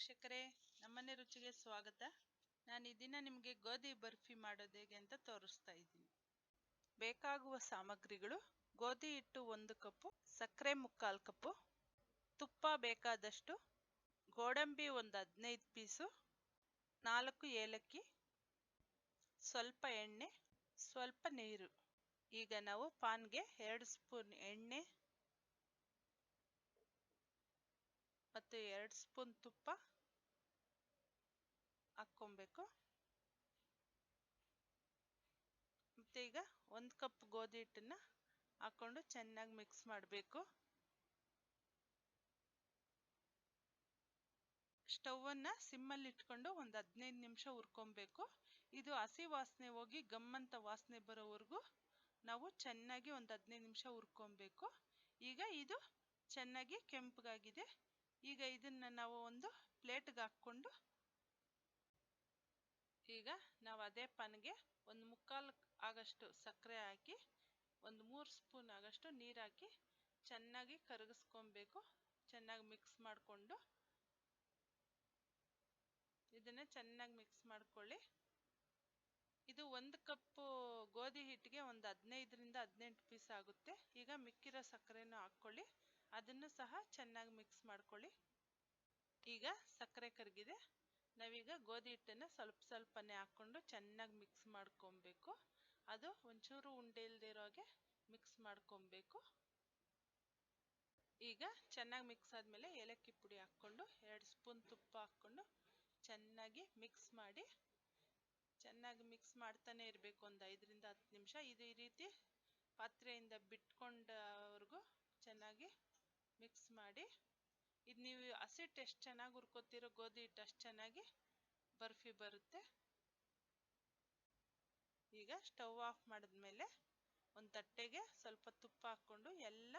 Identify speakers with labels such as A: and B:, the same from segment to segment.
A: ವೀಕ್ಷಕರೇ, ನಮ್ಮನೆ ರುಚಿಗೆ ಸ್ವಾಗತ. ನಾನು ಈ ದಿನ ನಿಮಗೆ ಗೋಧಿ ಬರ್ಫಿ ಮಾಡೋದು ಹೇಗೆ ಅಂತ ತೋರಿಸ್ತಾ ಇದ್ದೀನಿ. ಬೇಕಾಗುವ ಸಾಮಗ್ರಿಗಳು: ಗೋಧಿ ಹಿಟ್ಟು 1 ಕಪ್, ಸಕ್ಕರೆ 3/4 ಕಪ್, ತುಪ್ಪ ಬೇಕಾದಷ್ಟು, ಗೋಡಂಬಿ ಒಂದು 15 ಪೀಸು, 4 ಏಲಕ್ಕಿ, ಸ್ವಲ್ಪ ಎಣ್ಣೆ, ಸ್ವಲ್ಪ ನೀರು. ಈಗ ನಾವು ಪಾನ್ಗೆ 2 ಸ್ಪೂನ್ ಎಣ್ಣೆ ಮತ್ತು 2 ಸ್ಪೂನ್ ತುಪ್ಪ ಹಾಕ್ಕೊಬೇಕು. ಮತ್ತೆ ಈಗ 1 ಕಪ್ ಗೋಧಿ ಹಿಟ್ಟನ್ನ ಹಾಕೊಂಡು ಚೆನ್ನಾಗಿ ಮಿಕ್ಸ್ ಮಾಡಬೇಕು. ಸ್ಟವ್ವನ್ನ ಸಿಮ್ಮಲ್ಲಿ ಇಟ್ಕೊಂಡು ಒಂದು 15 ನಿಮಿಷ ಹುರ್ಕೊಬೇಕು. ಇದು ಹಸಿ ವಾಸನೆ ಹೋಗಿ ಗಮ್ಮಂತ ವಾಸನೆ ಬರೋವರೆಗೂ ನಾವು ಚೆನ್ನಾಗಿ ಒಂದು 15 ನಿಮಿಷ ಹುರ್ಕೊಬೇಕು. ಈಗ ಇದು ಚೆನ್ನಾಗಿ ಕೆಂಪಗಾಗಿದೆ. ಈಗ ಇದನ್ನ ನಾವು ಒಂದು ಪ್ಲೇಟ್ಗೆ ಹಾಕ್ಕೊಂಡು, ಈಗ ನಾವು ಅದೇ ಪಾನ್ಗೆ 1/4 ಆಗಷ್ಟು ಸಕ್ಕರೆ ಹಾಕಿ, 3 ಸ್ಪೂನ್ ಆಗಷ್ಟು ನೀರು ಹಾಕಿ ಚೆನ್ನಾಗಿ ಕರಗಿಸ್ಕೊಬೇಕು. ಚೆನ್ನಾಗಿ ಮಿಕ್ಸ್ ಮಾಡಿಕೊಂಡು ಇದನ್ನ ಚೆನ್ನಾಗಿ ಮಿಕ್ಸ್ ಮಾಡ್ಕೊಳ್ಳಿ. ಇದು 1 ಕಪ್ ಗೋಧಿ ಹಿಟ್ಟಿಗೆ ಒಂದು 15ರಿಂದ 18 ಪೀಸ್ ಆಗುತ್ತೆ. ಈಗ ಮಿಕ್ಕಿರೋ ಸಕ್ಕರೆನೂ ಹಾಕ್ಕೊಳ್ಳಿ, ಅದನ್ನು ಸಹ ಚೆನ್ನಾಗಿ ಮಿಕ್ಸ್ ಮಾಡ್ಕೊಳ್ಳಿ. ಈಗ ಸಕ್ಕರೆ ಕರಗಿದೆ. ನಾವೀಗ ಗೋಧಿ ಹಿಟ್ಟನ್ನು ಸ್ವಲ್ಪನೇ ಹಾಕ್ಕೊಂಡು ಚೆನ್ನಾಗಿ ಮಿಕ್ಸ್ ಮಾಡ್ಕೊಬೇಕು. ಅದು ಒಂಚೂರು ಉಂಡೆ ಇಲ್ದಿರೋ ಹಾಗೆ ಮಿಕ್ಸ್ ಮಾಡ್ಕೊಬೇಕು. ಈಗ ಚೆನ್ನಾಗಿ ಮಿಕ್ಸ್ ಆದಮೇಲೆ ಏಲಕ್ಕಿ ಪುಡಿ ಹಾಕ್ಕೊಂಡು 2 ಸ್ಪೂನ್ ತುಪ್ಪ ಹಾಕ್ಕೊಂಡು ಚೆನ್ನಾಗಿ ಮಿಕ್ಸ್ ಮಾಡಿ, ಚೆನ್ನಾಗಿ ಮಿಕ್ಸ್ ಮಾಡ್ತಾನೆ ಇರಬೇಕು ಒಂದು 5ರಿಂದ 10 ನಿಮಿಷ. ಇದು ಈ ರೀತಿ ಪಾತ್ರೆಯಿಂದ ಬಿಟ್ಕೊಂಡವರೆಗೂ ಚೆನ್ನಾಗಿ ಮಿಕ್ಸ್ ಮಾಡಿ. ಇದು ನೀವು ಹಸಿಟ್ಟು ಎಷ್ಟು ಚೆನ್ನಾಗಿ ಹುರ್ಕೋತಿರೋ ಗೋಧಿ ಹಿಟ್ಟು ಅಷ್ಟು ಚೆನ್ನಾಗಿ ಬರ್ಫಿ ಬರುತ್ತೆ. ಈಗ ಸ್ಟವ್ ಆಫ್ ಮಾಡಿದ್ಮೇಲೆ ಒಂದು ತಟ್ಟೆಗೆ ಸ್ವಲ್ಪ ತುಪ್ಪ ಹಾಕ್ಕೊಂಡು ಎಲ್ಲ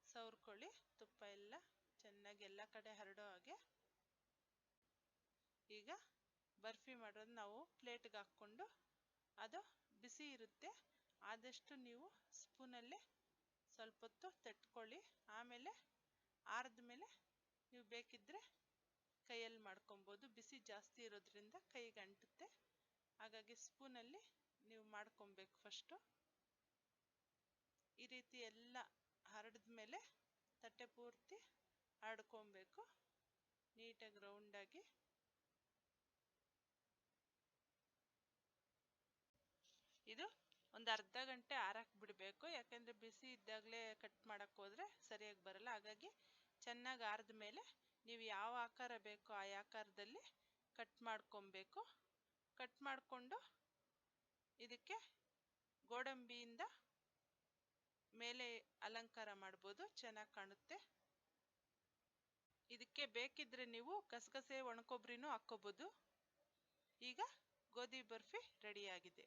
A: ಸವರ್ಕೊಳ್ಳಿ. ತುಪ್ಪ ಎಲ್ಲ ಚೆನ್ನಾಗಿ ಎಲ್ಲ ಕಡೆ ಹರಡೋ ಹಾಗೆ. ಈಗ ಬರ್ಫಿ ಮಾಡೋದು ನಾವು ಪ್ಲೇಟ್ಗೆ ಹಾಕ್ಕೊಂಡು, ಅದು ಬಿಸಿ ಇರುತ್ತೆ, ಆದಷ್ಟು ನೀವು ಸ್ಪೂನಲ್ಲೇ ಸ್ವಲ್ಪ ಹೊತ್ತು ತಟ್ಕೊಳ್ಳಿ. ಆಮೇಲೆ ಆರಿದ ಮೇಲೆ ನೀವು ಬೇಕಿದ್ದರೆ ಕೈಯಲ್ಲಿ ಮಾಡ್ಕೊಬೋದು. ಬಿಸಿ ಜಾಸ್ತಿ ಇರೋದ್ರಿಂದ ಕೈಗೆ ಅಂಟುತ್ತೆ, ಹಾಗಾಗಿ ಸ್ಪೂನಲ್ಲಿ ನೀವು ಮಾಡ್ಕೊಬೇಕು. ಫಸ್ಟು ಈ ರೀತಿ ಎಲ್ಲ ಹರಡಿದ ಮೇಲೆ ತಟ್ಟೆ ಪೂರ್ತಿ ಹರಡ್ಕೊಬೇಕು ನೀಟಾಗಿ ರೌಂಡಾಗಿ. ಇದು ಒಂದು ಅರ್ಧ ಗಂಟೆ ಆರಕ್ಕೆ ಬಿಡಬೇಕು, ಯಾಕೆಂದರೆ ಬಿಸಿ ಇದ್ದಾಗಲೇ ಕಟ್ ಮಾಡೋಕ್ಕೆ ಹೋದರೆ ಸರಿಯಾಗಿ ಬರಲ್ಲ. ಹಾಗಾಗಿ ಚೆನ್ನಾಗಿ ಆರಿದ ಮೇಲೆ ನೀವು ಯಾವ ಆಕಾರ ಬೇಕೋ ಆ ಆಕಾರದಲ್ಲಿ ಕಟ್ ಮಾಡ್ಕೊಬೇಕು. ಕಟ್ ಮಾಡಿಕೊಂಡು ಇದಕ್ಕೆ ಗೋಡಂಬಿಯಿಂದ ಮೇಲೆ ಅಲಂಕಾರ ಮಾಡ್ಬೋದು, ಚೆನ್ನಾಗಿ ಕಾಣುತ್ತೆ. ಇದಕ್ಕೆ ಬೇಕಿದ್ರೆ ನೀವು ಗಸಗಸೆ ಒಣಕೊಬ್ಬರಿನೂ ಹಾಕ್ಕೋಬೋದು. ಈಗ ಗೋಧಿ ಬರ್ಫಿ ರೆಡಿಯಾಗಿದೆ.